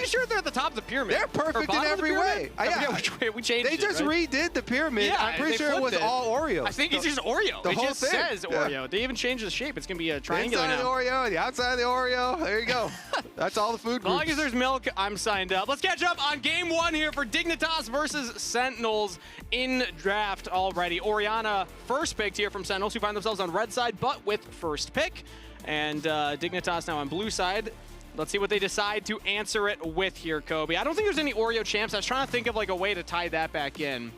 pretty sure they're at the top of the pyramid. They're perfect in every way. Yeah, which way we changed They just redid the pyramid. Yeah, I'm pretty sure it was all Oreo. I think it's just Oreo. The it whole just thing. says Oreo. They even changed the shape. It's going to be a triangular now. The inside of the Oreo, the outside of the Oreo. There you go. That's all the food groups. As long as there's milk, I'm signed up. Let's catch up on game one here for Dignitas versus Sentinels in draft already. Orianna first picked here from Sentinels, who find themselves on red side, but with first pick. And Dignitas now on blue side. Let's see what they decide to answer it with here, Kobe. I don't think there's any Oreo champs. I was trying to think of like a way to tie that back in.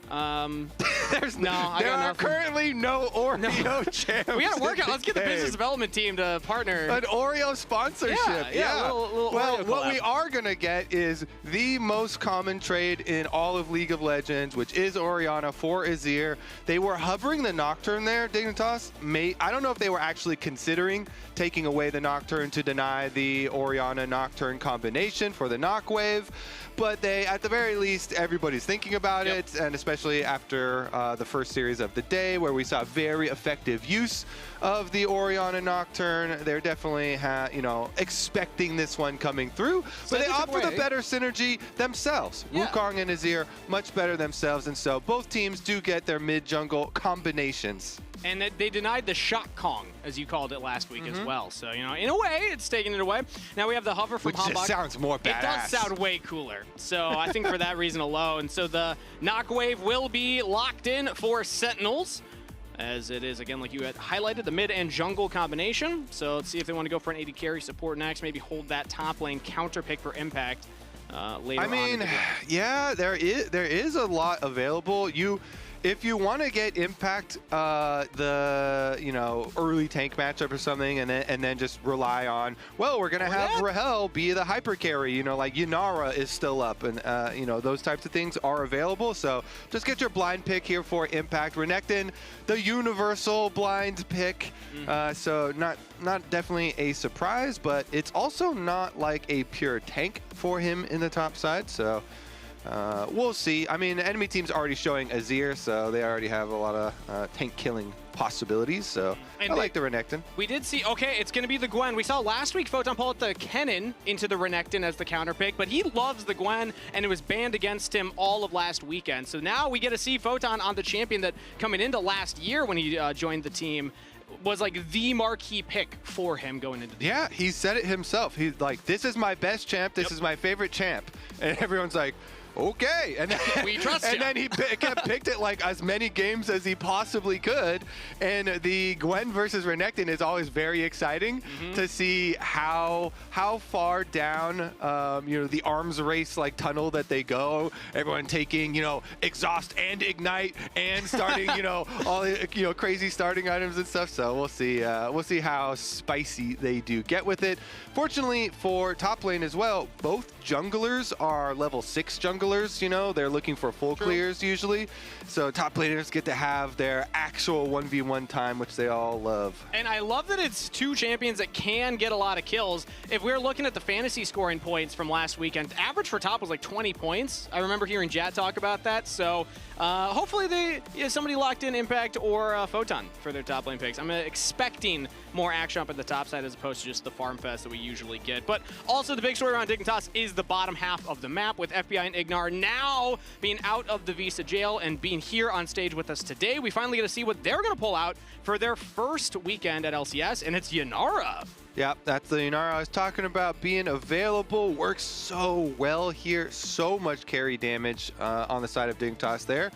There are currently no Oreo champs. We gotta work out. Let's get the business development team to partner. An Oreo sponsorship. Yeah. Little well, Oreo what collab. we are gonna get is the most common trade in all of League of Legends, which is Orianna for Azir. They were hovering the Nocturne there, Dignitas. I don't know if they were actually considering taking away the Nocturne to deny the Orianna Nocturne combination for the Knock Wave, but they, at the very least, everybody's thinking about it, and especially after the first series of the day, where we saw very effective use of the Orianna Nocturne. They're definitely, expecting this one coming through, but they opt for the better synergy themselves. Wukong and Azir, much better themselves, and so both teams do get their mid-jungle combinations. And they denied the Shock Kong, as you called it last week as well. So, in a way, it's taking it away. Now we have the hover from HamBak. Which just sounds more badass. It does sound way cooler. So I think for that reason alone. So the Knock Wave will be locked in for Sentinels, as it is, again, like you had highlighted, the mid and jungle combination. So let's see if they want to go for an AD carry support next, maybe hold that top lane counter pick for impact later on. I mean, yeah, there is a lot available. If you want to get impact, the early tank matchup or something, and then just rely on, well, we're gonna have Rahel be the hyper carry. Like Yunara is still up, and those types of things are available. So just get your blind pick here for impact. Renekton, the universal blind pick. So not definitely a surprise, but it's also not like a pure tank for him in the top side. So. We'll see. I mean, the enemy team's already showing Azir, so they already have a lot of tank killing possibilities, so I like the Renekton. We did see, okay, it's going to be the Gwen. We saw last week Photon pull out the Kennen into the Renekton as the counter pick, but he loves the Gwen, and it was banned against him all of last weekend. So now we get to see Photon on the champion that coming into last year when he joined the team was like the marquee pick for him going into the team. He said it himself. He's like, this is my best champ, this is my favorite champ. And everyone's like, okay, and then, we trust and him. then he kept picked it like as many games as he possibly could. And the Gwen versus Renekton is always very exciting to see how far down the arms race like tunnel that they go. Everyone taking exhaust and ignite and starting all the crazy starting items and stuff. So we'll see how spicy they do get with it. Fortunately for top lane as well, both junglers are level 6 junglers. They're looking for full clears usually. So top laners get to have their actual 1v1 time, which they all love. And I love that it's two champions that can get a lot of kills. If we're looking at the fantasy scoring points from last weekend, average for top was like 20 points. I remember hearing Jat talk about that. So hopefully somebody locked in Impact or Photon for their top lane picks. I'm expecting more action up at the top side as opposed to just the farm fest that we usually get. But also the big story around Dignitas is the bottom half of the map, with FBI and Ignar now being out of the Visa jail and being here on stage with us today. We finally get to see what they're going to pull out for their first weekend at LCS, and it's Yunara. Yep, that's the Yunara I was talking about, being available. Works so well here. So much carry damage on the side of Dignitas there.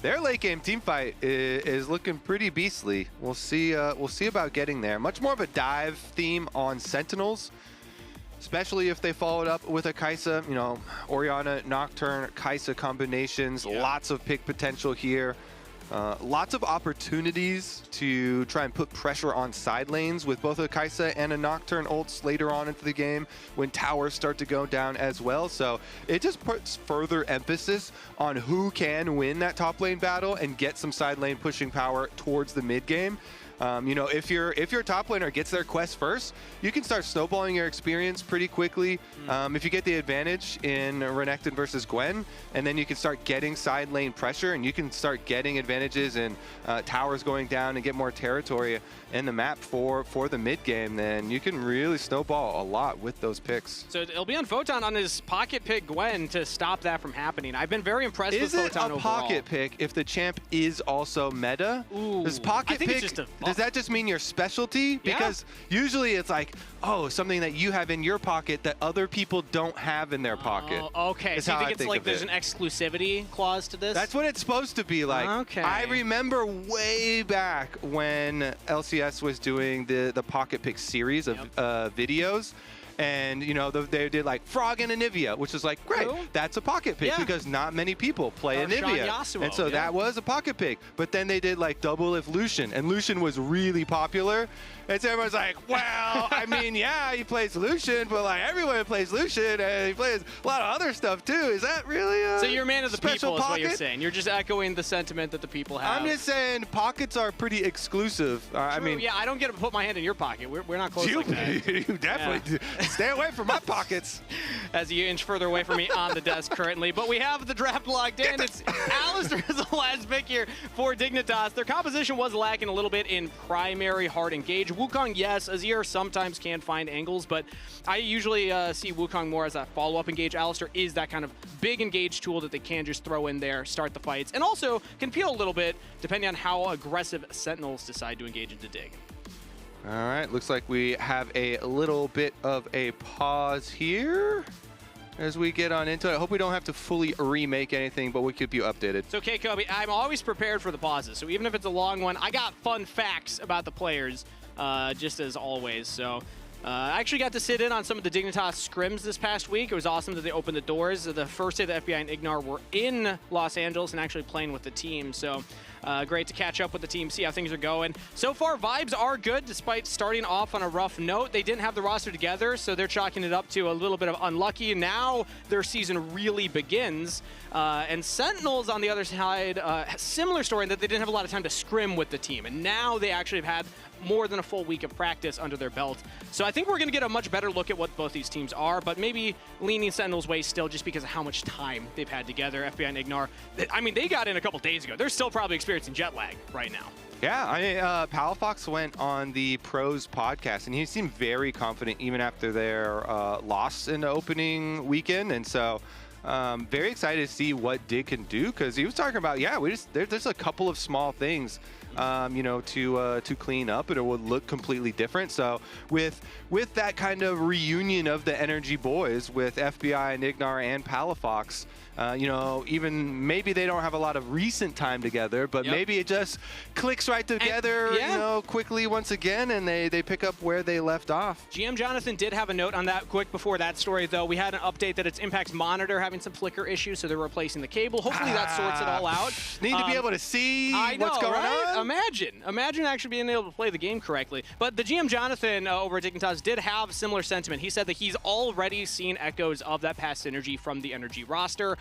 Their late game team fight is looking pretty beastly. We'll see about getting there. Much more of a dive theme on Sentinels, especially if they followed up with a Xayah, Orianna, Nocturne, Xayah combinations. Lots of pick potential here. Lots of opportunities to try and put pressure on side lanes with both a Xayah and a Nocturne ults later on into the game when towers start to go down as well. So it just puts further emphasis on who can win that top lane battle and get some side lane pushing power towards the mid game. You know, if your top laner gets their quest first, you can start snowballing your experience pretty quickly. If you get the advantage in Renekton versus Gwen, and then you can start getting side lane pressure, and you can start getting advantages in towers going down and get more territory in the map for the mid game, then you can really snowball a lot with those picks. So it'll be on Photon on his pocket pick Gwen to stop that from happening. I've been very impressed with Photon overall. Is it a pocket pick if the champ is also meta? Ooh, does pocket pick, does that just mean your specialty? Because usually it's like, oh, something that you have in your pocket that other people don't have in their pocket. Okay, so you think it's like there's an exclusivity clause to this? That's what it's supposed to be like. Okay. I remember way back when LCS was doing the pocket pick series of videos. And, you know, they did like Frog and Anivia, which is like, great, that's a pocket pick because not many people play Anivia. And so that was a pocket pick. But then they did like double if Lucian, and Lucian was really popular. And so everyone's like, well, I mean, yeah, he plays Lucian, but like everyone plays Lucian, and he plays a lot of other stuff too. Is that really a So you're a man of the people is pocket? what you're saying. You're just echoing the sentiment that the people have. I'm just saying pockets are pretty exclusive. I mean, yeah, I don't get to put my hand in your pocket. We're not close like that. You definitely stay away from my pockets. As you inch further away from me on the desk currently. But we have the draft logged in. It's Alistar is the last pick here for Dignitas. Their composition was lacking a little bit in primary hard engage. Wukong, yes. Azir sometimes can find angles, but I usually see Wukong more as a follow-up engage. Alistar is that kind of big engage tool that they can just throw in there, start the fights, and also can peel a little bit depending on how aggressive Sentinels decide to engage into Dig. All right, looks like we have a little bit of a pause here as we get on into it. I hope we don't have to fully remake anything, but we'll keep you updated. So, okay, Kobe, I'm always prepared for the pauses. So even if it's a long one, I got fun facts about the players, just as always. So I actually got to sit in on some of the Dignitas scrims this past week. It was awesome that they opened the doors. The first day the FBI and Ignar were in Los Angeles and actually playing with the team. So great to catch up with the team, see how things are going. So far, vibes are good, despite starting off on a rough note. They didn't have the roster together, so they're chalking it up to a little bit of unlucky. Now their season really begins. And Sentinels, on the other side, similar story in that they didn't have a lot of time to scrim with the team. And now they actually have had more than a full week of practice under their belt. So I think we're going to get a much better look at what both these teams are, but maybe leaning Sentinels' way still just because of how much time they've had together. FBI and Ignar, I mean, they got in a couple days ago. They're still probably experiencing jet lag right now. Yeah, I mean, Palafox went on the Pros podcast, and he seemed very confident even after their loss in the opening weekend. And so very excited to see what Dig can do, because he was talking about, yeah, there's a couple of small things you know, to clean up, and it would look completely different. So with that kind of reunion of the Energy Boys with FBI and Ignar and Palafox, you know, even maybe they don't have a lot of recent time together, but maybe it just clicks right together, you know, quickly once again, and they pick up where they left off. GM Jonathan did have a note on that quick before that story, though. We had an update that it's Impact's monitor having some flicker issues, so they're replacing the cable. Hopefully that sorts it all out. Need to be able to see what's going on. Imagine actually being able to play the game correctly. But the GM Jonathan over at Dignitas did have similar sentiment. He said that he's already seen echoes of that past synergy from the Energy roster,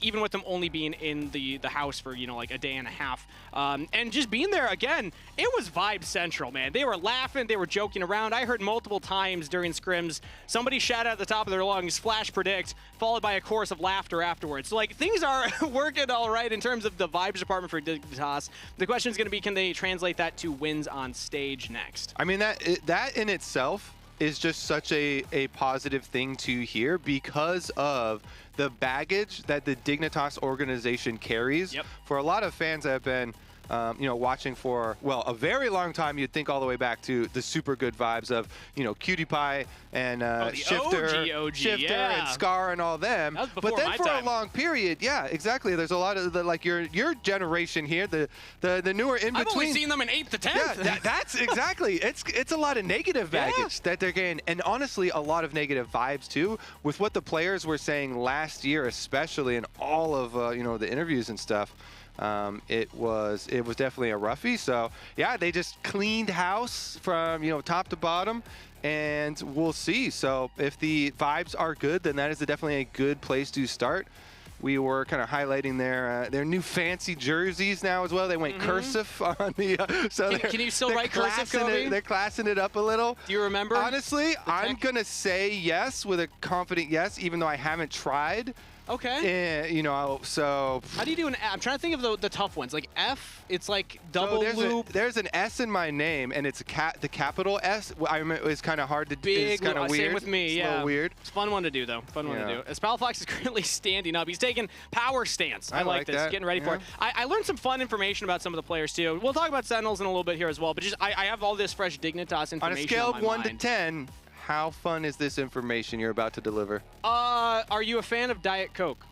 even with them only being in the house for, you know, like a day and a half. And just being there, again, it was vibe central, man. They were laughing, they were joking around. I heard multiple times during scrims, somebody shout out at the top of their lungs, flash predict, followed by a chorus of laughter afterwards. So, like, things are working all right in terms of the vibes department for Dignitas. The question is going to be, can they translate that to wins on stage next? I mean, that in itself is just such a positive thing to hear, because of the baggage that the Dignitas organization carries. For a lot of fans that have been you know, watching for, well, a very long time. You'd think all the way back to the super good vibes of, you know, Cutie Pie and Shifter and Scar and all them. But then for a long period, yeah, exactly. There's a lot of the, like, your generation here, the newer in between. I've only seen them in 8th to 10th. Yeah, that's exactly. It's a lot of negative baggage that they're getting, and honestly, a lot of negative vibes too, with what the players were saying last year, especially in all of you know, the interviews and stuff. It was definitely a roughie. So yeah, they just cleaned house from, you know, top to bottom, and we'll see. So if the vibes are good, then that is definitely a good place to start. we were kind of highlighting their new fancy jerseys now as well. They went cursive on the so can you still write cursive, Kobe? They're classing it up a little. Do you remember? Honestly, I'm gonna say yes with a confident yes, even though I haven't tried. Okay. You know, so. How do you do an? I'm trying to think of the tough ones. Like F, it's like double loop. There's an S in my name, and it's the capital S. I remember it's kind of hard to do. It's kind of weird. Same with me. It's yeah. a little weird. It's a fun one to do though. Fun one to do. As Palafox is currently standing up, he's taking power stance. I like this. That. Getting ready for it. I learned some fun information about some of the players too. We'll talk about Sentinels in a little bit here as well. But just I have all this fresh Dignitas information. On a scale of 1 to mind. 10, how fun is this information you're about to deliver? Are you a fan of Diet Coke?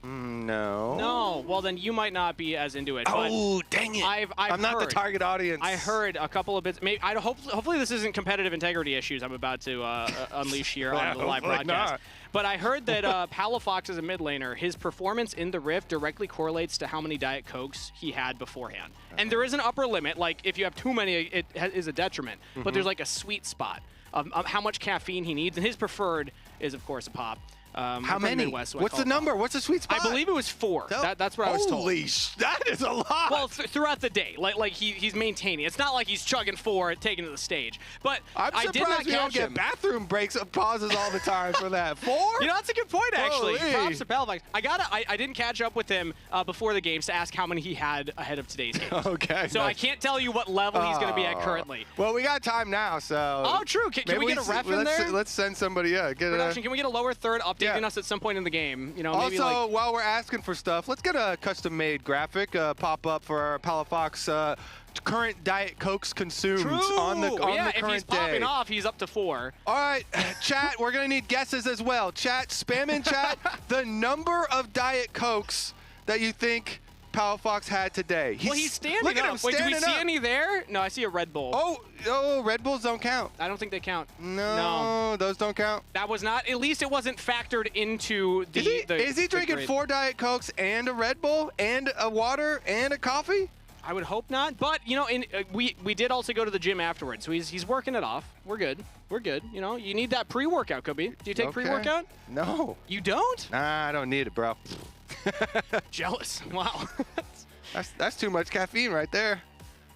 No. No. Well, then you might not be as into it. Oh, dang it! I'm not the target audience. I heard a couple of bits. Maybe hopefully this isn't competitive integrity issues I'm about to unleash here on the live broadcast. Not. But I heard that Palafox is a mid laner. His performance in the Rift directly correlates to how many Diet Cokes he had beforehand. And there is an upper limit. Like if you have too many, it is a detriment. But there's like a sweet spot of how much caffeine he needs. And his preferred is, of course, a pop. How many? What's the number? What's the sweet spot? I believe it was 4. That's what I was told. Holy that is a lot. Well, throughout the day, like he's maintaining. It's not like he's chugging 4, taking to the stage. But I did not catch him. Bathroom breaks, pauses all the time for that. 4? You know, that's a good point actually. Holy. Props to Palafox. I didn't catch up with him before the games to ask how many he had ahead of today's game. Okay. So nice. I can't tell you what level he's going to be at currently. Well, we got time now, so. Oh, true. Can we get a ref in there? Let's send somebody. Yeah. Production. Can we get a lower third updating us at some point in the game? You know, maybe also, like while we're asking for stuff, let's get a custom-made graphic pop up for our Palafox current Diet Cokes consumed on the current day. If he's popping off, he's up to 4. All right, chat, we're gonna need guesses as well. Chat, spam in chat the number of Diet Cokes that you think Palafox had today. He's standing look at up. him Wait, do we see up. any there? No, I see a Red Bull. Oh, Red Bulls don't count. I don't think they count. No, those don't count. That was not, at least it wasn't factored into the... Is he drinking 4 Diet Cokes and a Red Bull and a water and a coffee? I would hope not, but you know, we did also go to the gym afterwards, so he's working it off. We're good. We're good. You know, you need that pre-workout, Kobe. Do you take pre-workout? No. You don't? Nah, I don't need it, bro. Jealous. Wow. That's too much caffeine right there.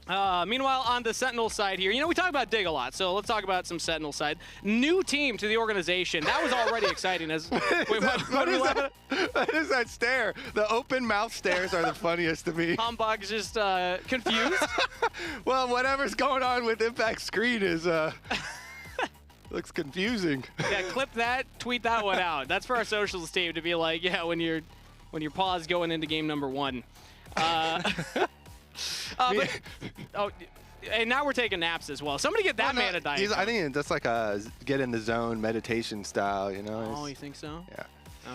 Meanwhile, on the Sentinel side here, you know, we talk about Dig a lot, so let's talk about some Sentinel side. New team to the organization. That was already exciting. As wait, what is that stare? The open mouth stares are the funniest to me. HamBak just confused. Well, whatever's going on with Impact Screen is looks confusing. Yeah, clip that, tweet that one out. That's for our socials team to be like, yeah, when you're paused going into game number 1. And now we're taking naps as well. Somebody get that man a diet. I think that's like a get in the zone meditation style, you know? Oh, you think so? Yeah.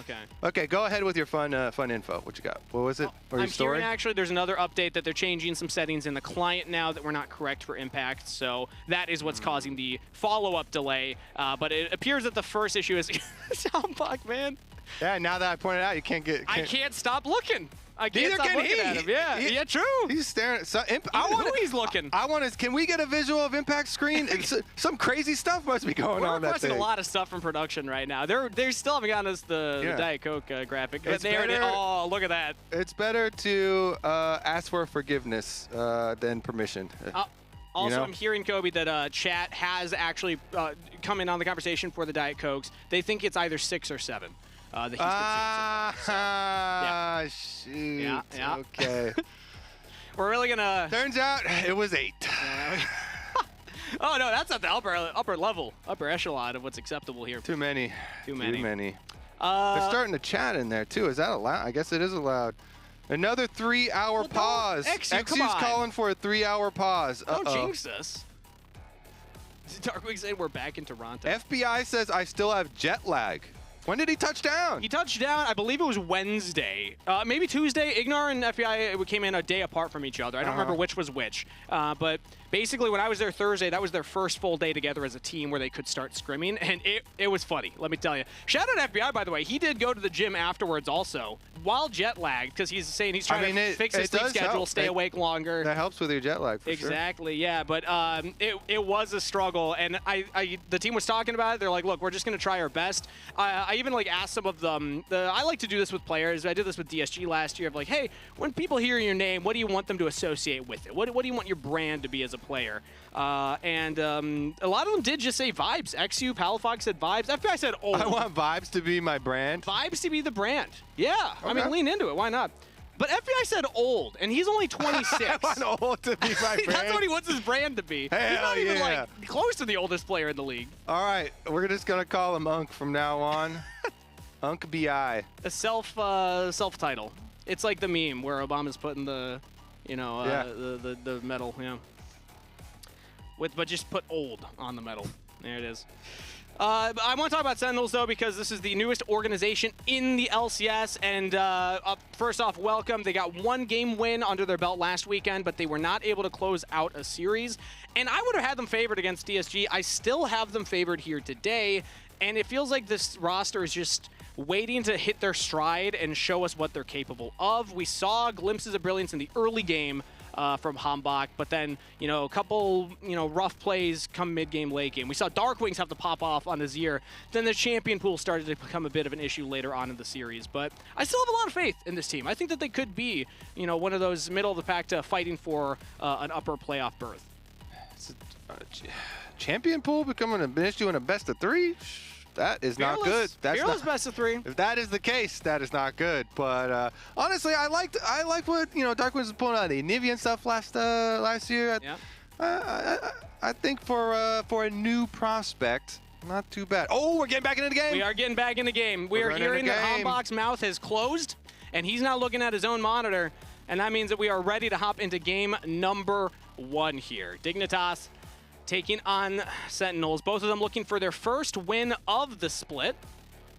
Okay. Okay, go ahead with your fun info. What you got? What was it? Or your story? Hearing actually there's another update that they're changing some settings in the client now that were not correct for Impact. So that is what's causing the follow-up delay. But it appears that the first issue is HamBak, man. Yeah, now that I pointed out, you can't get. I can't stop looking. I can't stop looking at him. Yeah, yeah, true. He's staring at some. He's looking. I want to. Can we get a visual of Impact Screen? Some crazy stuff must be going on. We're requesting a lot of stuff from production right now. They still haven't gotten us the Diet Coke graphic. Oh, look at that. It's better to ask for forgiveness than permission. Also, you know? I'm hearing, Kobe, that chat has actually come in on the conversation for the Diet Cokes. They think it's either 6 or 7. Shoot. Yeah. Okay. We're really gonna. Turns out it was 8. Oh no, that's at the upper level, upper echelon of what's acceptable here. Too many. Too many. They're starting to chat in there too. Is that allowed? I guess it is allowed. Another 3-hour pause. eXyu's calling for a 3-hour pause. Don't jinx us. DARKWINGS saying we're back in Toronto. FBI says I still have jet lag. When did he touch down? He touched down, I believe it was Wednesday. Maybe Tuesday. Ignar and FBI came in a day apart from each other. I don't remember which was which. But basically, when I was there Thursday, that was their first full day together as a team where they could start scrimming, and it was funny, let me tell you. Shout out FBI, by the way. He did go to the gym afterwards also, while jet lagged, because he's saying he's trying to fix his sleep schedule, stay awake longer. That helps with your jet lag, for Exactly, yeah. But it was a struggle, and the team was talking about it. They're like, look, we're just going to try our best. I I even like asked some of them. I like to do this with players. I did this with DSG last year. Of like, hey, when people hear your name, what do you want them to associate with it? What do you want your brand to be as a player? And a lot of them did just say vibes. eXyu, Palafox said vibes. FBI said old. I want vibes to be my brand. Vibes to be the brand. Yeah. Okay. I mean, lean into it. Why not? But FBI said old, and he's only 26. I want old to be my brand. That's what he wants his brand to be. Hell he's not even yeah. like close to the oldest player in the league. All right, we're just gonna call him Unk from now on. Unk BI. A self title. It's like the meme where Obama's putting the, you know, the medal, yeah. But just put old on the medal. There it is. I want to talk about Sentinels, though, because this is the newest organization in the LCS. And first off, welcome. They got one game win under their belt last weekend, but they were not able to close out a series. And I would have had them favored against DSG. I still have them favored here today. And it feels like this roster is just waiting to hit their stride and show us what they're capable of. We saw glimpses of brilliance in the early game from HamBak, but then, you know, a couple, you know, rough plays come mid-game, late game. We saw DARKWINGS have to pop off on Azir. Then the champion pool started to become a bit of an issue later on in the series, but I still have a lot of faith in this team. I think that they could be, you know, one of those middle-of-the-pack fighting for an upper playoff berth. Champion pool becoming an issue in a best-of-3? That is not good. That's Fearless best of 3. If that is the case, that is not good. But honestly, I liked what, you know, DARKWINGS was pulling out the Nivian stuff last year. Yeah. I think for a new prospect, not too bad. Oh, we're getting back into the game. We are getting back in the game. We are hearing that HamBak's mouth has closed, and he's now looking at his own monitor, and that means that we are ready to hop into game number 1 here. Dignitas taking on Sentinels, both of them looking for their first win of the split.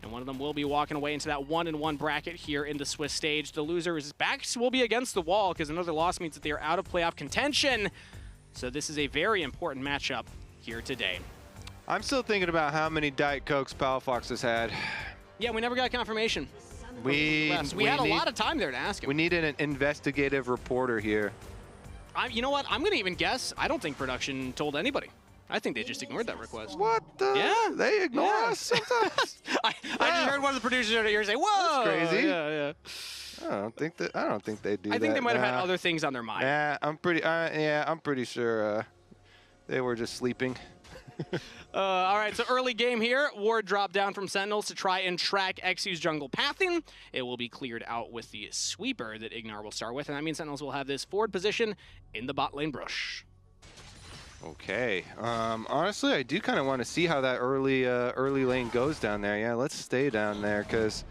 And one of them will be walking away into that 1-1 bracket here in the Swiss stage. The loser's backs will be against the wall because another loss means that they are out of playoff contention. So this is a very important matchup here today. I'm still thinking about how many Diet Cokes Palafox has had. Yeah, we never got confirmation. We had a lot of time there to ask him. We need an investigative reporter here. You know what? I'm going to even guess. I don't think production told anybody. I think they just ignored that request. What the? Yeah. They ignore us sometimes. I just heard one of the producers out here say, whoa. That's crazy. Yeah. I don't think they do that. I think they might have had other things on their mind. Yeah, I'm pretty sure they were just sleeping. All right, so early game here. Ward dropped down from Sentinels to try and track eXyu's jungle pathing. It will be cleared out with the sweeper that Ignar will start with, and that means Sentinels will have this forward position in the bot lane brush. Okay. Honestly, I do kind of want to see how that early lane goes down there. Yeah, let's stay down there because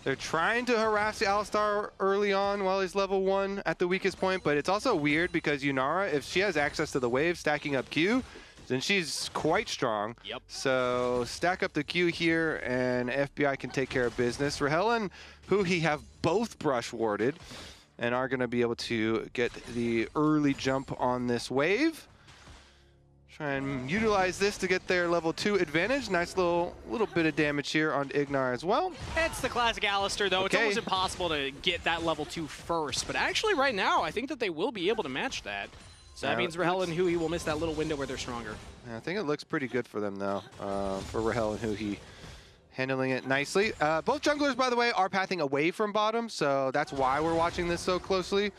they're trying to harass the Alistar early on while he's level 1 at the weakest point, but it's also weird because Yunara, if she has access to the wave stacking up Q, then she's quite strong. Yep. So stack up the Q here, and FBI can take care of business. Rahel and huhi have both brush warded, and are going to be able to get the early jump on this wave. Try and utilize this to get their level 2 advantage. Nice little bit of damage here on Ignar as well. It's the classic Alistar, though. Okay. It's almost impossible to get that level 2 first. But actually, right now, I think that they will be able to match that. So that means Rahel and huhi will miss that little window where they're stronger. Yeah, I think it looks pretty good for them, though, for Rahel and huhi. Handling it nicely. Both junglers, by the way, are pathing away from bottom, so that's why we're watching this so closely.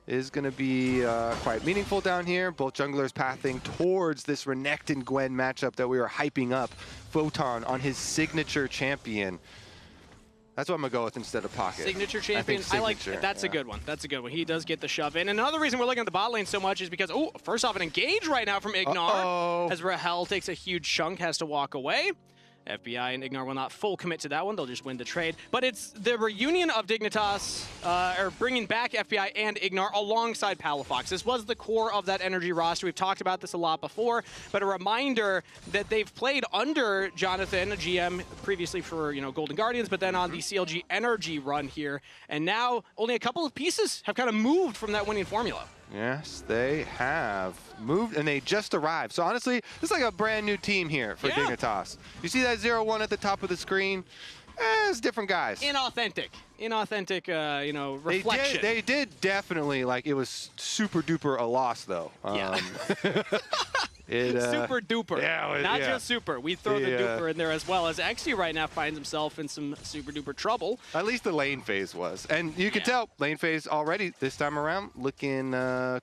Is going to be quite meaningful down here. Both junglers pathing towards this Renekton Gwen matchup that we are hyping up. Photon on his signature champion. That's what I'm going to go with instead of Pocket. Signature champion. I like that's a good one. That's a good one. He does get the shove in. And another reason we're looking at the bot lane so much is because, first off, an engage right now from Ignar. As Rahel takes a huge chunk, has to walk away. FBI and Ignar will not full commit to that one. They'll just win the trade. But it's the reunion of Dignitas, or bringing back FBI and Ignar alongside Palafox. This was the core of that energy roster. We've talked about this a lot before, but a reminder that they've played under Jonathan, GM, previously for Golden Guardians, but then on the CLG energy run here. And now only a couple of pieces have kind of moved from that winning formula. Yes, they have moved, and they just arrived. So honestly, this is like a brand new team here for Dignitas. You see that 0-1 at the top of the screen? It's different guys. Inauthentic, reflection. They did definitely, it was super duper a loss though. Super duper. Yeah, Not just super. We throw the duper in there as well, as eXyu right now finds himself in some super duper trouble. At least the lane phase was. And you can tell lane phase already this time around looking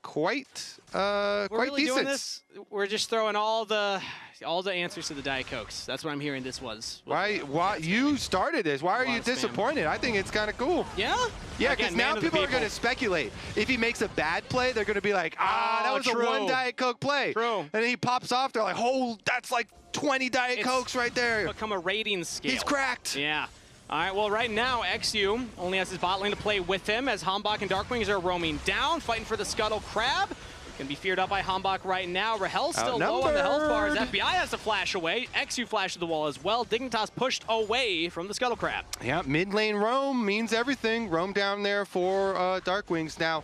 quite really decent. Doing this? We're just throwing all the answers to the Diet Cokes. That's what I'm hearing this was. Why you started this? Why are you disappointed? I think it's kind of cool. Yeah? Yeah, because now people are going to speculate. If he makes a bad play, they're going to be like, that was a one Diet Coke play. True. And then he pops off, they're like, oh, that's like 20 Diet Cokes right there. Become a rating scale. He's cracked. Yeah. All right, well, right now, eXyu only has his bot lane to play with him as HamBak and DARKWINGS are roaming down, fighting for the Scuttle Crab. Gonna be feared up by HamBak right now. Rahel's still low on the health bars. FBI has to flash away. eXyu flashed to the wall as well. Dignitas pushed away from the Scuttle Crab. Yeah, mid lane roam means everything. Roam down there for DARKWINGS. Now,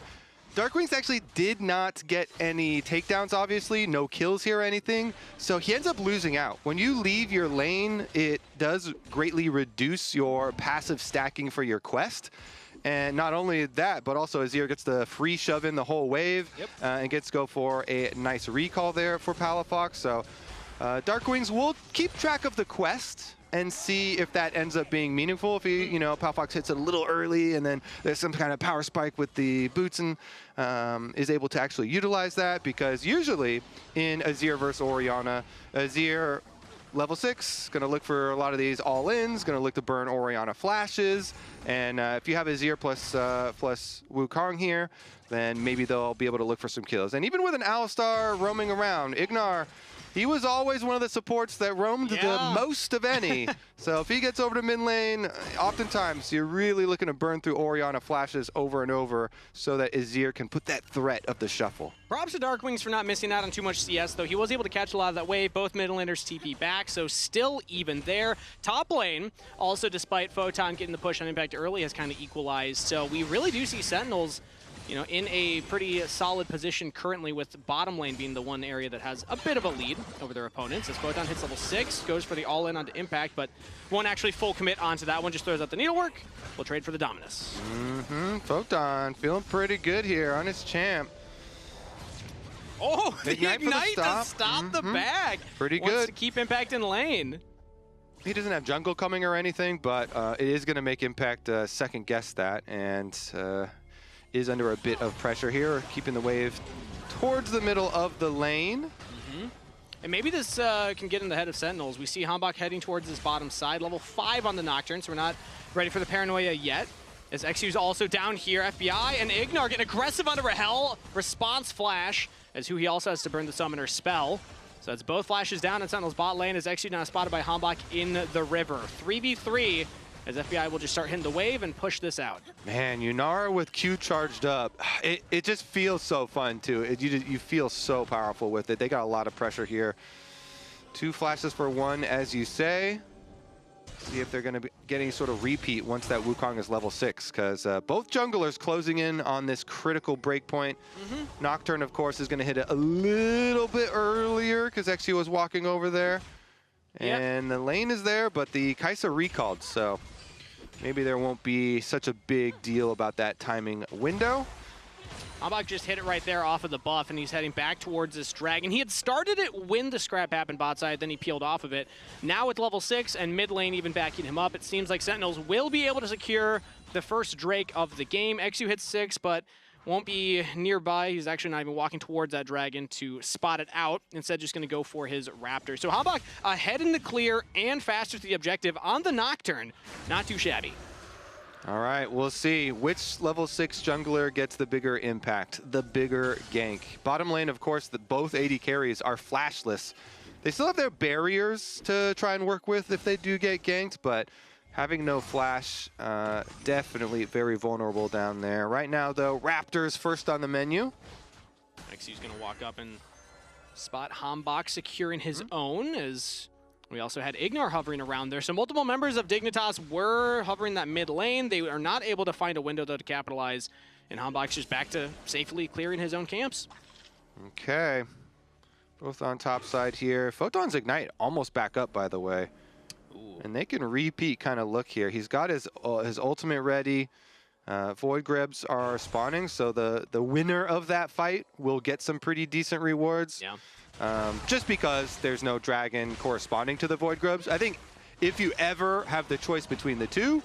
DARKWINGS actually did not get any takedowns, obviously. No kills here or anything. So he ends up losing out. When you leave your lane, it does greatly reduce your passive stacking for your quest. And not only that, but also Azir gets the free shove in the whole wave and gets to go for a nice recall there for Palafox. So DARKWINGS will keep track of the quest and see if that ends up being meaningful. If he, Palafox hits it a little early and then there's some kind of power spike with the boots and is able to actually utilize that, because usually in Azir versus Orianna, Azir level 6, gonna look for a lot of these all-ins, gonna look to burn Orianna flashes, and if you have Azir plus Wukong here, then maybe they'll be able to look for some kills. And even with an Alistar roaming around, Ignar, he was always one of the supports that roamed the most of any. So if he gets over to mid lane, oftentimes you're really looking to burn through Orianna flashes over and over so that Azir can put that threat of the shuffle. Props to DARKWINGS for not missing out on too much CS, though. He was able to catch a lot of that wave. Both mid laners TP back, so still even there. Top lane, also despite Photon getting the push on impact early, has kind of equalized. So we really do see Sentinels in a pretty solid position currently, with bottom lane being the one area that has a bit of a lead over their opponents. As Photon hits level 6, goes for the all-in onto impact, but won't actually full commit onto that one, just throws out the needlework. We'll trade for the Dominus. Photon feeling pretty good here on his champ. Oh, the Ignite to stop the bag. Pretty good. Wants to keep impact in lane. He doesn't have jungle coming or anything, but it is going to make impact second guess that, and is under a bit of pressure here, keeping the wave towards the middle of the lane. And maybe this can get in the head of Sentinels. We see HamBak heading towards his bottom side, level 5 on the Nocturne, so we're not ready for the paranoia yet. As eXyu's also down here, FBI and Ignar getting aggressive onto Rahel. Response flash, as huhi also has to burn the summoner spell. So that's both flashes down in Sentinel's bot lane, as eXyu now spotted by HamBak in the river. 3v3, as FBI will just start hitting the wave and push this out. Man, Yunara with Q charged up. It just feels so fun, too. You feel so powerful with it. They got a lot of pressure here. 2 flashes for 1, as you say. See if they're going to be getting sort of repeat once that Wukong is level 6, because both junglers closing in on this critical breakpoint. Nocturne, of course, is going to hit it a little bit earlier because eXyu was walking over there. And the lane is there, but the Kai'Sa recalled, so maybe there won't be such a big deal about that timing window. HamBak just hit it right there off of the buff, and he's heading back towards this dragon. He had started it when the scrap happened bot side, then he peeled off of it. Now with level 6 and mid lane even backing him up, it seems like Sentinels will be able to secure the first Drake of the game. eXyu hits 6, but won't be nearby. He's actually not even walking towards that dragon to spot it out. Instead, just going to go for his Raptor. So HamBak ahead in the clear and faster to the objective on the Nocturne. Not too shabby. All right, we'll see which level 6 jungler gets the bigger impact, the bigger gank. Bottom lane, of course, both AD carries are flashless. They still have their barriers to try and work with if they do get ganked, but having no flash, definitely very vulnerable down there. Right now, though, Raptors first on the menu. eXyu's going to walk up and spot HamBak securing his own, as we also had Ignar hovering around there. So multiple members of Dignitas were hovering that mid lane. They are not able to find a window, though, to capitalize. And HamBak's just back to safely clearing his own camps. Okay. Both on top side here. Photon's Ignite almost back up, by the way. Ooh. And they can repeat kind of look here. He's got his ultimate ready. Void Grebs are spawning, so the winner of that fight will get some pretty decent rewards. Yeah. just because there's no dragon corresponding to the Void Grubs. I think if you ever have the choice between the two,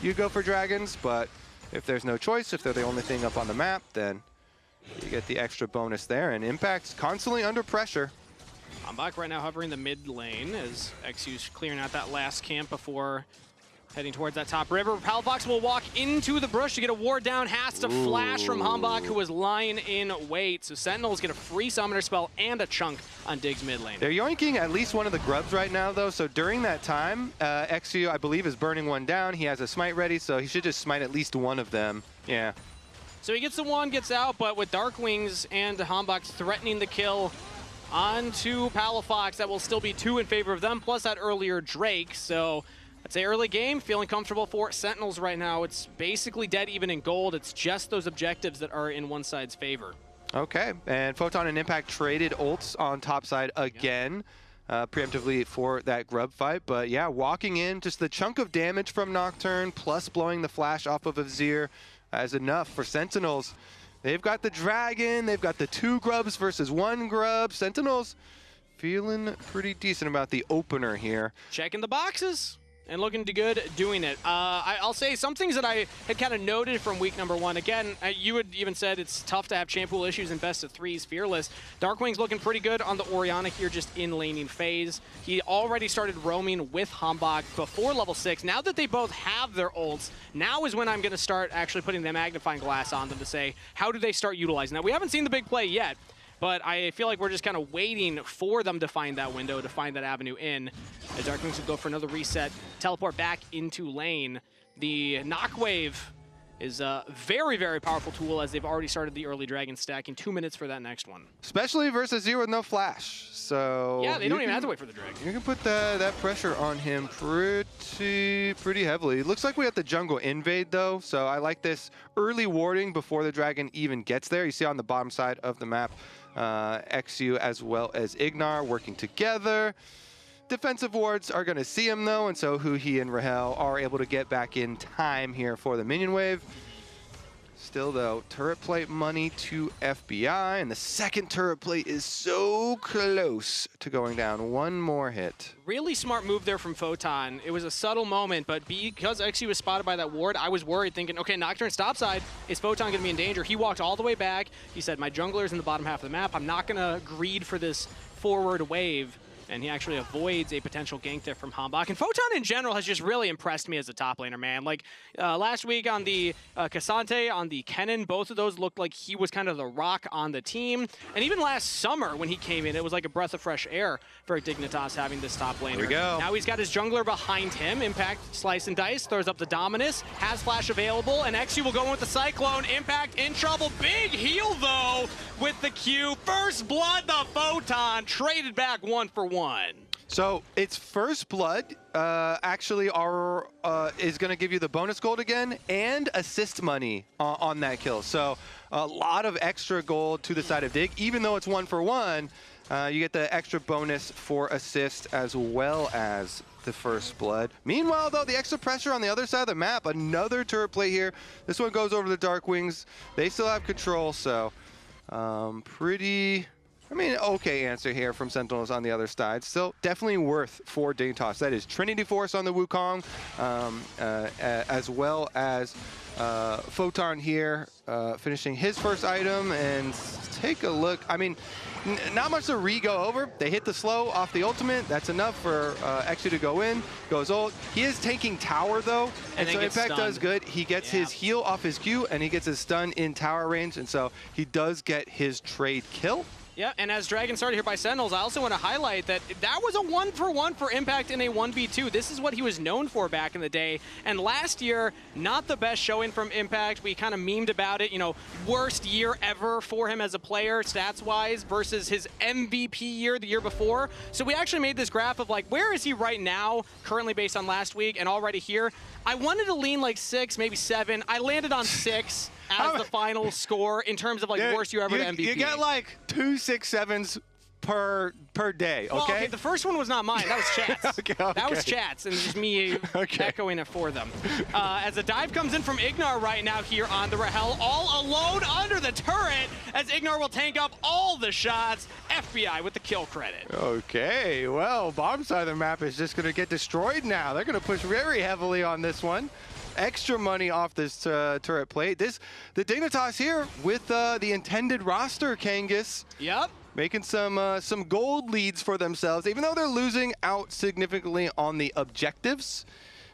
you go for dragons, but if there's no choice, if they're the only thing up on the map, then you get the extra bonus there, and Impact's constantly under pressure. HamBak right now hovering the mid lane as eXyu's clearing out that last camp before heading towards that top river. Palafox will walk into the brush to get a ward down. Has to flash from HamBak, who was lying in wait. So Sentinels get a free summoner spell and a chunk on Dig's mid lane. They're yoinking at least one of the grubs right now, though. So during that time, eXyu, I believe, is burning one down. He has a smite ready, so he should just smite at least one of them. Yeah. So he gets the one, gets out, but with DARKWINGS and HamBak threatening the kill onto Palafox, that will still be 2 in favor of them, plus that earlier Drake. So I'd say early game, feeling comfortable for Sentinels right now. It's basically dead even in gold. It's just those objectives that are in one side's favor. Okay, and Photon and Impact traded ults on top side again, preemptively for that grub fight. But yeah, walking in, just the chunk of damage from Nocturne, plus blowing the flash off of Azir is enough for Sentinels. They've got the dragon, they've got the 2 grubs versus 1 grub. Sentinels feeling pretty decent about the opener here. Checking the boxes and looking good doing it. I'll say some things that I had kind of noted from week number 1. Again, you had even said it's tough to have champ pool issues in best of 3s Fearless. DARKWINGS looking pretty good on the Orianna here, just in laning phase. He already started roaming with HamBak before level 6. Now that they both have their ults, now is when I'm going to start actually putting the magnifying glass on them to say, how do they start utilizing that? We haven't seen the big play yet, but I feel like we're just kind of waiting for them to find that window, to find that avenue in. As DARKWINGS would go for another reset, teleport back into lane. The Knockwave is a very, very powerful tool, as they've already started the early dragon stacking. 2 minutes for that next one. Especially versus Azir with no flash. So yeah, they don't even have to wait for the dragon. You can put that pressure on him pretty heavily. It looks like we have the jungle invade, though, so I like this early warding before the dragon even gets there. You see on the bottom side of the map, eXyu as well as Ignar working together. Defensive wards are going to see him, though, and so Huhi and Rahel are able to get back in time here for the minion wave. Still, though, turret plate money to FBI, and the second turret plate is so close to going down. One more hit. Really smart move there from Photon. It was a subtle moment, but because eXyu was spotted by that ward, I was worried, thinking, okay, Nocturne stop side. Is Photon going to be in danger? He walked all the way back. He said, my jungler's in the bottom half of the map. I'm not going to greed for this forward wave. And he actually avoids a potential gank there from HamBak. And Photon in general has just really impressed me as a top laner, man. Like last week on the Cassante, on the Kennen, both of those looked like he was kind of the rock on the team. And even last summer when he came in, it was like a breath of fresh air for Dignitas having this top laner. Here we go. Now he's got his jungler behind him. Impact, slice and dice, throws up the Dominus, has flash available, and eXyu will go in with the Cyclone. Impact in trouble. Big heal, though, with the Q. First blood, the Photon traded back 1-for-1. So it's first blood actually is going to give you the bonus gold again and assist money on that kill. So a lot of extra gold to the side of Dig. Even though it's 1-for-1, you get the extra bonus for assist as well as the first blood. Meanwhile, though, the extra pressure on the other side of the map, another turret play here. This one goes over the DARKWINGS. They still have control, so okay answer here from Sentinels on the other side. Still definitely worth for Dignitas. That is Trinity Force on the Wukong, as well as Photon here finishing his first item. And take a look. I mean, not much to re-go over. They hit the slow off the ultimate. That's enough for eXyu to go in. Goes ult. He is taking tower, though, and so Impact does good. He gets his heal off his Q, and he gets his stun in tower range, and so he does get his trade kill. Yeah, and as Dragon started here by Sentinels, I also want to highlight that that was a 1-for-1 for Impact in a 1v2. This is what he was known for back in the day. And last year, not the best showing from Impact. We kind of memed about it, you know, worst year ever for him as a player, stats-wise, versus his MVP year the year before. So we actually made this graph of like, where is he right now, currently based on last week, and already here. I wanted to lean like 6, maybe 7. I landed on 6. As the final score in terms of like worst year ever to MVP. You get like 2 6-7s per day, okay? Well, okay, the first one was not mine. That was Chat's. Okay. That was Chat's, and just me echoing it for them. As a dive comes in from Ignar right now here on the Rahel, all alone under the turret, as Ignar will tank up all the shots. FBI with the kill credit. Okay, well, bottom side of the map is just going to get destroyed now. They're going to push very heavily on this one. Extra money off this turret plate. The Dignitas here with the intended roster, Kangas. Yep. Making some gold leads for themselves. Even though they're losing out significantly on the objectives,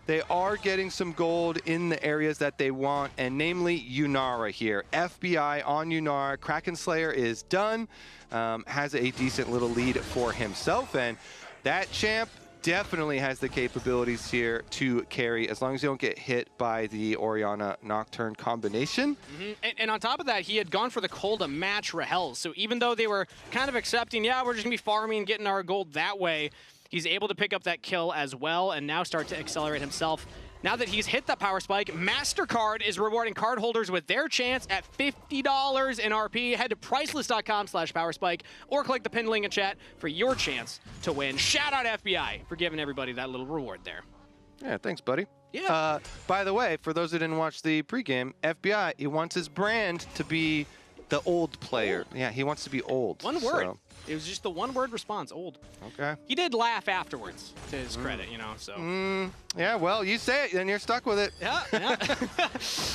they are getting some gold in the areas that they want, and namely Yunara here. FBI on Yunara. Kraken Slayer is done. Has a decent little lead for himself, and that champ definitely has the capabilities here to carry as long as you don't get hit by the Orianna Nocturne combination. And on top of that, he had gone for the call to match Rahel. So even though they were kind of accepting, yeah, we're just going to be farming and getting our gold that way, he's able to pick up that kill as well and now start to accelerate himself. Now that he's hit that power spike, MasterCard is rewarding card holders with their chance at $50 in RP. Head to priceless.com/powerspike or click the pinned link in chat for your chance to win. Shout out FBI for giving everybody that little reward there. Yeah, thanks, buddy. Yeah. By the way, for those who didn't watch the pregame, FBI, he wants his brand to be the old player. Yeah, he wants to be old. One word. So. It was just the one-word response, old. Okay. He did laugh afterwards, to his credit, you know, so. Yeah, well, you say it, and you're stuck with it. Yeah, yeah.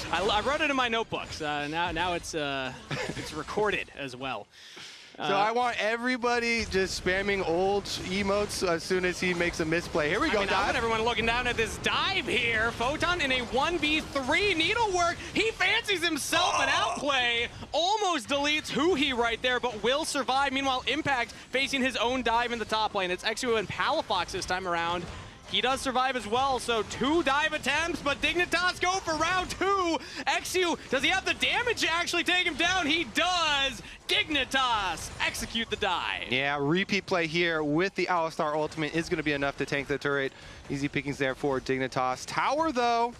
I wrote it in my notebooks. Now it's recorded as well. So I want everybody just spamming old emotes as soon as he makes a misplay. Here we go, I want everyone looking down at this dive here. Photon in a 1v3 needlework. He fancies himself an outplay. Almost deletes huhi right there, but will survive. Meanwhile, Impact facing his own dive in the top lane. It's eXyu and Palafox this time around. He does survive as well, so 2 dive attempts, but Dignitas go for round 2. eXyu, does he have the damage to actually take him down? He does. Dignitas execute the dive. Yeah, repeat play here with the Alistar ultimate is going to be enough to tank the turret. Easy pickings there for Dignitas. Tower, though.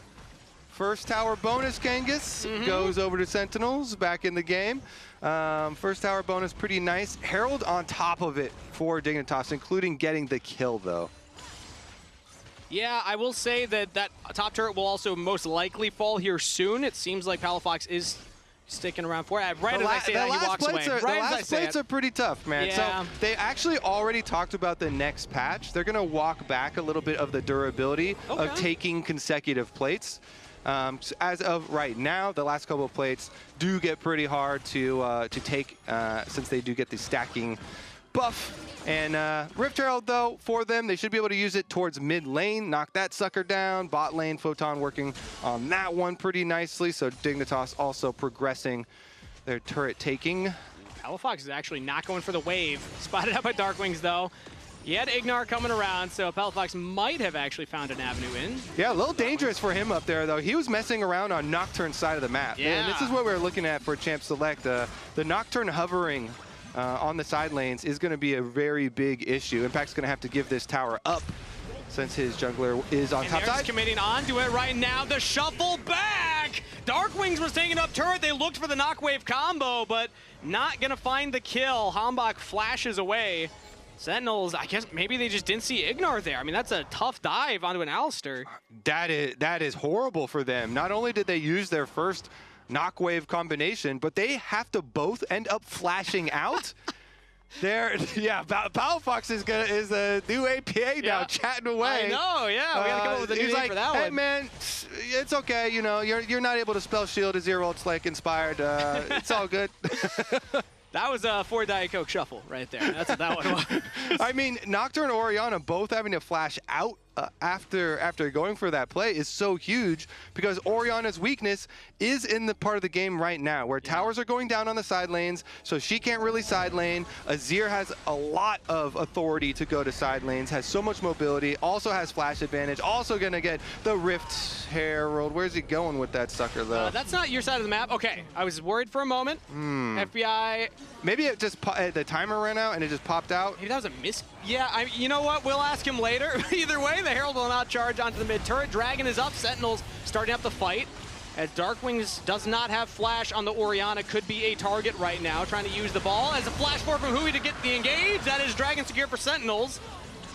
First tower bonus, Kangas, goes over to Sentinels back in the game. First tower bonus, pretty nice. Herald on top of it for Dignitas, including getting the kill, though. Yeah, I will say that that top turret will also most likely fall here soon. It seems like Palafox is sticking around for it. Right as I say that, he walks away. The last plates are pretty tough, man. Yeah. So they actually already talked about the next patch. They're going to walk back a little bit of the durability of taking consecutive plates. As of right now, the last couple of plates do get pretty hard to take since they do get the stacking buff. And Rift Herald, though, for them, they should be able to use it towards mid lane, knock that sucker down. Bot lane, Photon working on that one pretty nicely. So Dignitas also progressing their turret taking. Palafox is actually not going for the wave. Spotted out by DARKWINGS, though. He had Ignar coming around, so Palafox might have actually found an avenue in. Yeah, a little dangerous for him up there, though. He was messing around on Nocturne's side of the map. Yeah. And this is what we're looking at for Champ Select. The Nocturne hovering on the side lanes is going to be a very big issue. Impact's going to have to give this tower up since his jungler is on top side. Committing onto it right now. The shuffle back. DARKWINGS was taking up turret. They looked for the knockwave combo, but not going to find the kill. HamBak flashes away. Sentinels, I guess maybe they just didn't see Ignar there. I mean, that's a tough dive onto an Alistar. That is horrible for them. Not only did they use their first knockwave combination, but they have to both end up flashing out. Palafox is a new APA now, chatting away. I know, yeah. We gotta come up with a new name for that one. Hey man, it's okay. You know, you're not able to spell shield as Zero Ult's like inspired. It's all good. That was a 4 Diet Coke shuffle right there. That's what that one was. I mean, Nocturne and Orianna both having to flash out after going for that play is so huge because Orianna's weakness is in the part of the game right now where towers are going down on the side lanes, so she can't really side lane. Azir has a lot of authority to go to side lanes, has so much mobility, also has flash advantage, also going to get the Rift Herald. Where's he going with that sucker, though? That's not your side of the map. Okay, I was worried for a moment. FBI. Maybe it just the timer ran out and it just popped out. Maybe that was a miss. Yeah, you know what? We'll ask him later. Either way, the Herald will not charge onto the mid turret. Dragon is up. Sentinels starting up the fight. as DARKWINGS does not have flash on the Orianna, could be a target right now, trying to use the ball as a flash forward from huhi to get the engage. That is Dragon secure for Sentinels.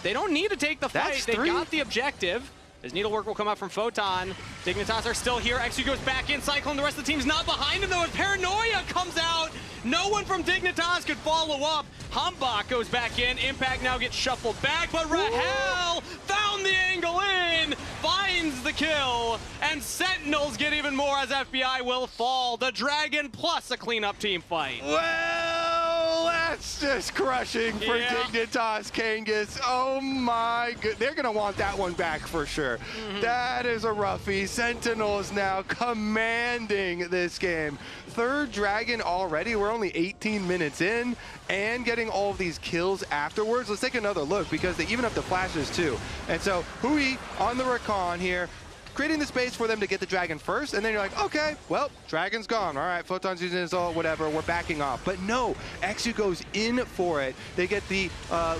They don't need to take the fight. They got the objective. As needlework will come out from Photon. Dignitas are still here. eXyu goes back in. Cyclone, the rest of the team's not behind him though. As Paranoia comes out, no one from Dignitas could follow up. HamBak goes back in. Impact now gets shuffled back, but Rahel found the angle in, finds the kill, and Sentinels get even more as FBI will fall. The Dragon plus a cleanup team fight. Well, that's just crushing for Dignitas Kangas. Oh my god, they're gonna want that one back for sure. That is a roughie. Sentinels now commanding this game. Third Dragon already. We're only 18 minutes in and getting all of these kills afterwards. Let's take another look because they even have the flashes too. And so huhi on the Rakan here, creating the space for them to get the Dragon first, and then you're like, okay, well, Dragon's gone. All right, Photon's using his ult, whatever, we're backing off. But no, eXyu goes in for it. They get the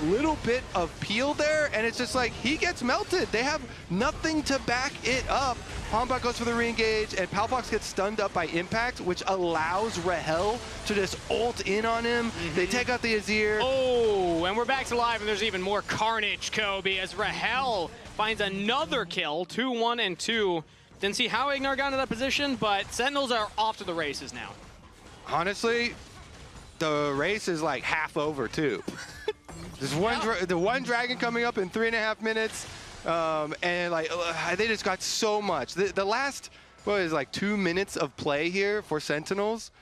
little bit of peel there, and it's just like, he gets melted. They have nothing to back it up. HamBak goes for the re-engage, and Palafox gets stunned up by Impact, which allows Rahel to just ult in on him. They take out the Azir. Oh, and we're back to live, and there's even more carnage, Kobe, as Rahel finds another kill, 2-1 and 2. Didn't see how Ignar got into that position, but Sentinels are off to the races now. Honestly, the race is like half over too. There's the one Dragon coming up in 3.5 minutes, and like they just got so much. The last, what is like 2 minutes of play here for Sentinels,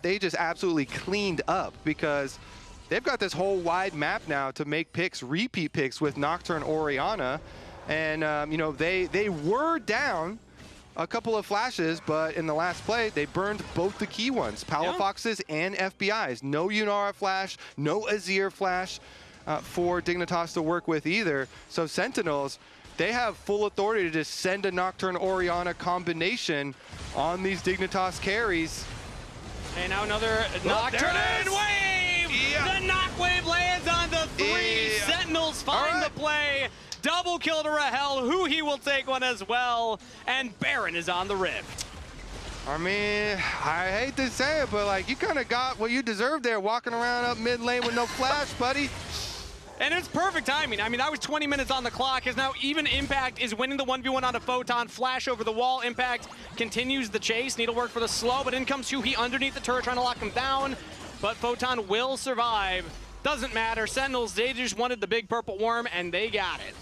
they just absolutely cleaned up because they've got this whole wide map now to make picks, repeat picks with Nocturne Orianna. And, you know, they were down a couple of flashes, but in the last play, they burned both the key ones, Palafox's and FBI's. No Yunara flash, no Azir flash for Dignitas to work with either. So Sentinels, they have full authority to just send a Nocturne Orianna combination on these Dignitas carries. And now another Nocturne wave! The knock wave lands on the 3. Sentinels find the play. Double kill to Rahel. huhi will take one as well. And Baron is on the rift. I mean, I hate to say it, but like you kind of got what you deserved there, walking around up mid lane with no flash, buddy. And it's perfect timing. I mean, that was 20 minutes on the clock, as now even Impact is winning the 1v1 on a Photon. Flash over the wall. Impact continues the chase. Needlework for the slow, but in comes huhi underneath the turret, trying to lock him down. But Photon will survive. Doesn't matter. Sentinels, they just wanted the big purple worm, and they got it.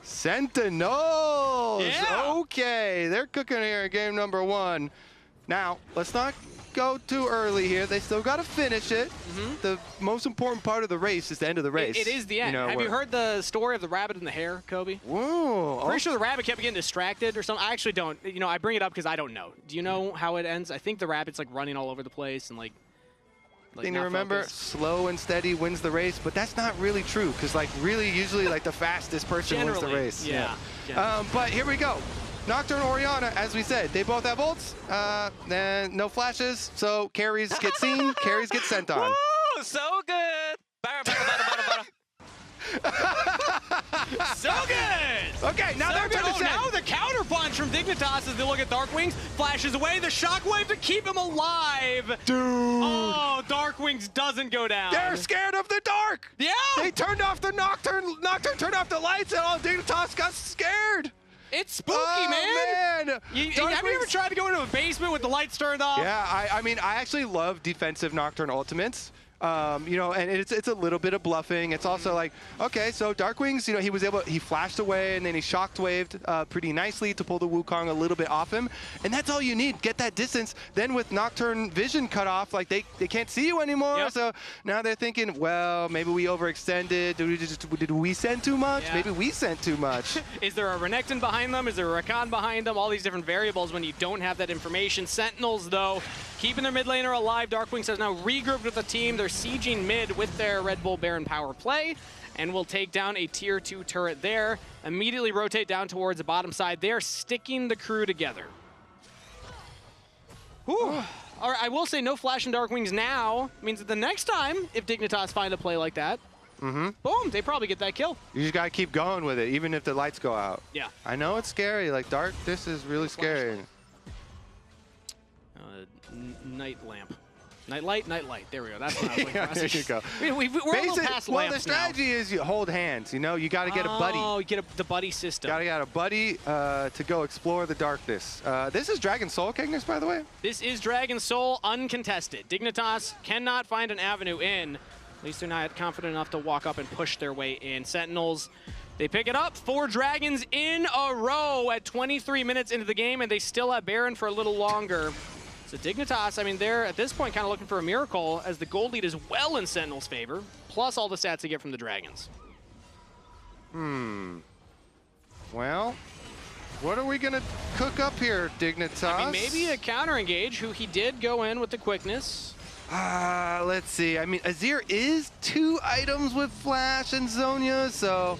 Sentinels! Okay, they're cooking here in game number 1. Now, let's not go too early here. They still got to finish it. The most important part of the race is the end of the race. It is the end. Have you heard the story of the rabbit and the hare, Kobe? Whoa. Pretty sure the rabbit kept getting distracted or something. I actually don't. You know, I bring it up because I don't know. Do you know how it ends? I think the rabbit's like running all over the place and like thing to remember, slow and steady wins the race, but that's not really true because like really usually like the fastest person wins the race. But here we go. Nocturne Orianna, as we said, they both have ults, and no flashes, so carries get seen, carries get sent on. Woo, so good. So good! Okay, now they're going to now the counter punch from Dignitas as they look at DARKWINGS, flashes away the shockwave to keep him alive. Dude! Oh, DARKWINGS doesn't go down. They're scared of the dark! Yeah! They turned off the Nocturne turned off the lights and all Dignitas got scared! It's spooky, man! Have you ever tried to go into a basement with the lights turned off? Yeah, I mean, I actually love defensive Nocturne ultimates. You know, and it's a little bit of bluffing. It's also like, okay, so DARKWINGS, you know, he flashed away and then he shockwaved pretty nicely to pull the Wukong a little bit off him. And that's all you need, get that distance. Then with Nocturne vision cut off, like they can't see you anymore. So now they're thinking, well, maybe we overextended. Did we send too much? Maybe we sent too much. Is there a Renekton behind them? Is there a Rakan behind them? All these different variables when you don't have that information. Sentinels, though, keeping their mid laner alive. DARKWINGS has now regrouped with the team. They're sieging mid with their Red Bull Baron power play, and will take down a tier 2 turret there. Immediately rotate down towards the bottom side. They're sticking the crew together. All right, I will say no flash in DARKWINGS now means that the next time, if Dignitas find a play like that, boom, they probably get that kill. You just gotta keep going with it, even if the lights go out. Yeah. I know it's scary, like this is really scary. Night lamp. Nightlight? Nightlight. There we go. That's what I was looking for. There you go. We're a little past well, lamps the strategy is you hold hands. You know, you got to get a buddy. Oh, you get the buddy system. Got to get a buddy to go explore the darkness. This is Dragon Soul, Kangas, by the way. This is Dragon Soul, uncontested. Dignitas cannot find an avenue in. At least they're not confident enough to walk up and push their way in. Sentinels, they pick it up. 4 Dragons in a row at 23 minutes into the game, and they still have Baron for a little longer. So Dignitas, I mean, they're at this point kind of looking for a miracle as the gold lead is well in Sentinel's favor, plus all the stats they get from the Dragons. Well, what are we going to cook up here, Dignitas? I mean, maybe a counter engage, who he did go in with the quickness. Let's see. I mean, Azir is 2 items with Flash and Zhonya, so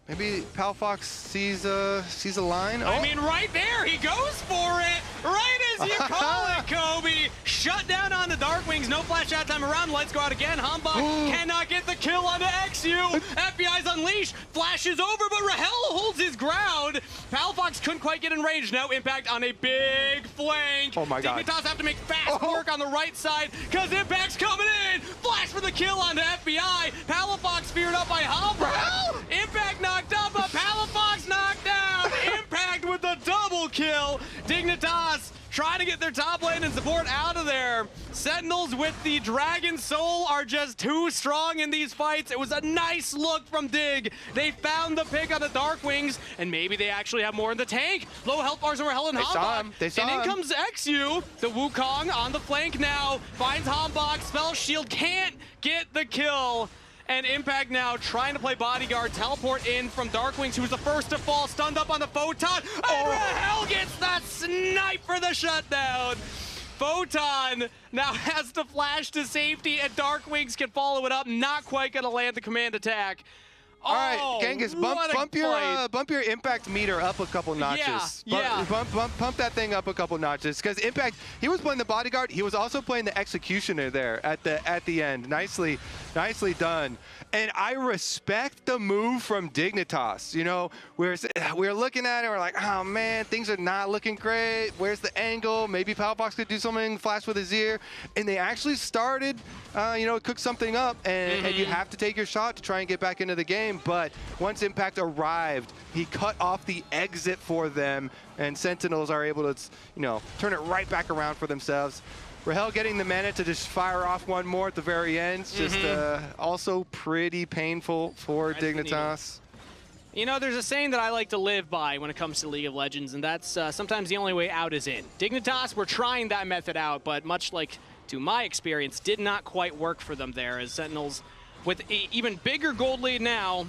maybe Palafox sees a line. I mean, right there, he goes for it. Right as you call it, Kobe. Shut down on the Darkwings. No flash out time around. Lights go out again. HamBak cannot get the kill on the eXyu. FBI's unleashed. Flashes over, but Rahel holds his ground. Palafox couldn't quite get in range. No impact on a big flank. Oh my God. Dignitas have to make fast work on the right side because impact's coming in. Flash for the kill on the FBI. Palafox feared up by HamBak. Impact knocked up, but Palafox knocked down. Impact with the double kill. Dignitas trying to get their top lane and support out of there. Sentinels with the Dragon Soul are just too strong in these fights. It was a nice look from Dig. They found the pick on the Darkwings, and maybe they actually have more in the tank. Low health bars over Rahel and HamBak. They saw him. And in comes eXyu. The Wukong on the flank now. Finds HamBak. Spell shield can't get the kill. And Impact now trying to play bodyguard, teleport in from Darkwings, who was the first to fall, stunned up on the Photon, and Rahel gets that snipe for the shutdown. Photon now has to flash to safety, and Darkwings can follow it up, not quite gonna land the command attack. All right, Kangas, bump your impact meter up a couple notches. Pump that thing up a couple notches. Because Impact, he was playing the bodyguard. He was also playing the executioner there at the end. Nicely done. And I respect the move from Dignitas. You know, we're looking at it. We're like, oh man, things are not looking great. Where's the angle? Maybe Palafox could do something. Flash with Azir, and they actually started, cook something up. And you have to take your shot to try and get back into the game. But once Impact arrived, he cut off the exit for them, and Sentinels are able to, turn it right back around for themselves. Rahel getting the mana to just fire off one more at the very end. Just also pretty painful for Dignitas. You know, there's a saying that I like to live by when it comes to League of Legends, and that's sometimes the only way out is in. Dignitas, we're trying that method out, but much like to my experience, did not quite work for them there, as Sentinels with an even bigger gold lead now.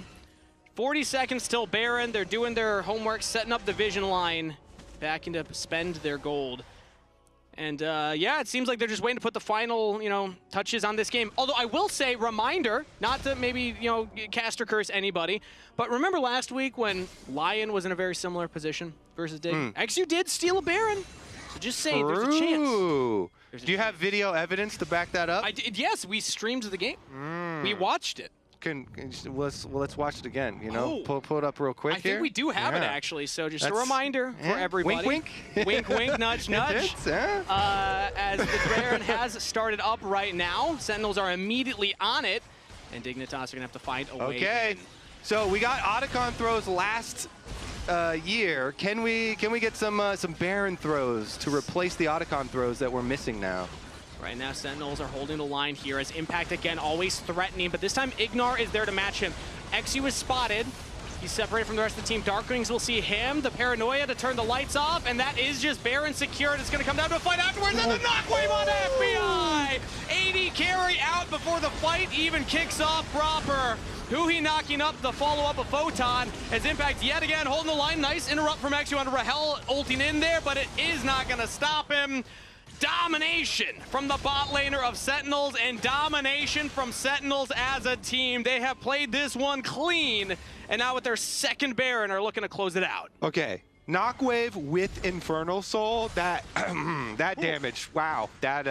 40 seconds till Baron. They're doing their homework, setting up the vision line, back into spend their gold. And yeah, it seems like they're just waiting to put the final, touches on this game. Although I will say, reminder, not to maybe, cast or curse anybody, but remember last week when Lion was in a very similar position versus Dig? eXyu did steal a Baron. So just saying, there's a chance. Do you have video evidence to back that up? I did, yes, we streamed the game. We watched it. Let's watch it again, pull it up real quick. I think we do have it actually, so just a reminder for everybody. Wink, wink. Wink, wink, nudge, nudge. As the Baron has started up right now, Sentinels are immediately on it, and Dignitas are gonna have to find a way. Okay, so we got Otacon throws last year. Can we get some Baron throws to replace the Otacon throws that we're missing now? Right now, Sentinels are holding the line here as Impact, again, always threatening, but this time Ignar is there to match him. eXyu is spotted. He's separated from the rest of the team. Darkwings will see him, the paranoia to turn the lights off, and that is just Baron secured. It's going to come down to a fight afterwards, and the knockwave on FBI! AD carry out before the fight even kicks off proper. Huhi knocking up the follow-up of Photon as Impact yet again holding the line. Nice interrupt from eXyu on Rahel ulting in there, but it is not going to stop him. Domination from the bot laner of Sentinels, and domination from Sentinels as a team. They have played this one clean, and now with their second Baron are looking to close it out. Okay, Knockwave with Infernal Soul, that that damage, wow, that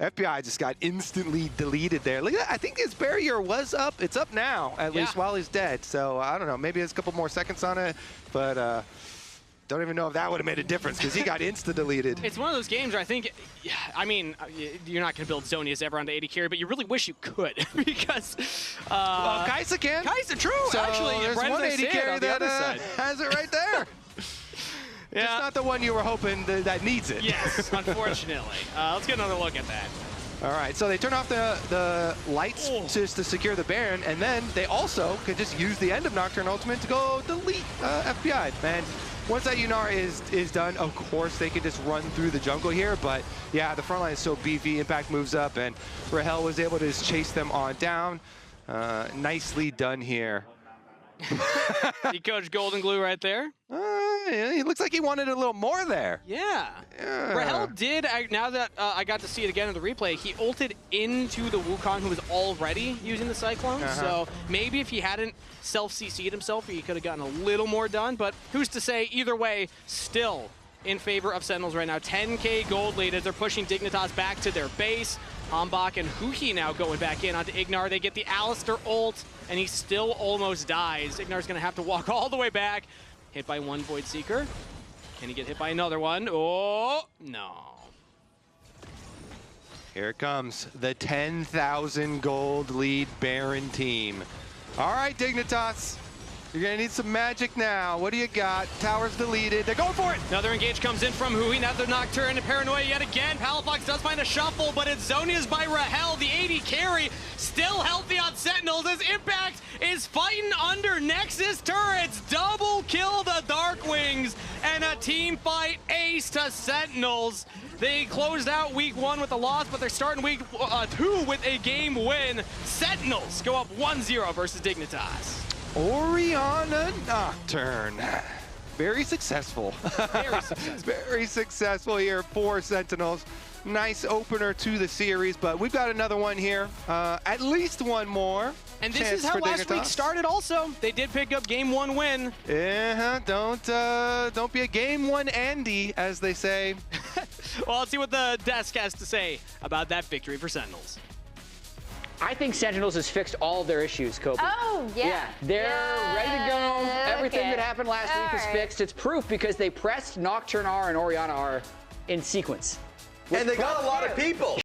FBI just got instantly deleted there. Look at that, I think his barrier was up. It's up now, at least while he's dead. So I don't know, maybe there's a couple more seconds on it, but don't even know if that would have made a difference because he got insta-deleted. It's one of those games where I think, I mean, you're not going to build Zhonya's ever on the AD carry, but you really wish you could because... well, Xayah can. Xayah, true, so actually. There's one AD carry that has it right there. Yeah. Just not the one you were hoping that needs it. Yes, unfortunately. Let's get another look at that. All right, so they turn off the lights just to secure the Baron, and then they also could just use the end of Nocturne ultimate to go delete FBI. And once that Yunara is done, of course they could just run through the jungle here, but yeah, the front line is so beefy. Impact moves up, and Rahel was able to just chase them on down. Nicely done here. You coach Golden Glue right there. Yeah, he looks like he wanted a little more there. Yeah. Rahel did, now that I got to see it again in the replay, he ulted into the Wukong who was already using the Cyclone. So maybe if he hadn't self-CC'd himself, he could have gotten a little more done. But who's to say, either way, still in favor of Sentinels right now. 10K gold lead as they're pushing Dignitas back to their base. HamBak and huhi now going back in onto Ignar. They get the Alistar ult, and he still almost dies. Ignar's going to have to walk all the way back. Hit by one Void Seeker. Can he get hit by another one? Oh, no. Here it comes, the 10,000 gold lead Baron team. All right, Dignitas. You're gonna need some magic now. What do you got? Tower's deleted. They're going for it. Another engage comes in from huhi. Now they're Nocturne and Paranoia yet again. Palafox does find a shuffle, but it's Zhonya's by Rahel. The AD carry still healthy on Sentinels as Impact is fighting under Nexus turrets. Double kill the Darkwings and a team fight ace to Sentinels. They closed out week 1 with a loss, but they're starting week 2 with a game win. Sentinels go up 1-0 versus Dignitas. Orianna Nocturne. Very successful. Very successful. Very successful here for Sentinels. Nice opener to the series, but we've got another one here. At least one more. And this is how last week started also. They did pick up game 1 win. Yeah, don't be a game 1 Andy, as they say. Well, let's see what the desk has to say about that victory for Sentinels. I think Sentinels has fixed all of their issues, Kobe. Oh, yeah. They're ready to go. Everything that happened last week is fixed. It's proof because they pressed Nocturne R and Orianna R in sequence. And they got a lot of people.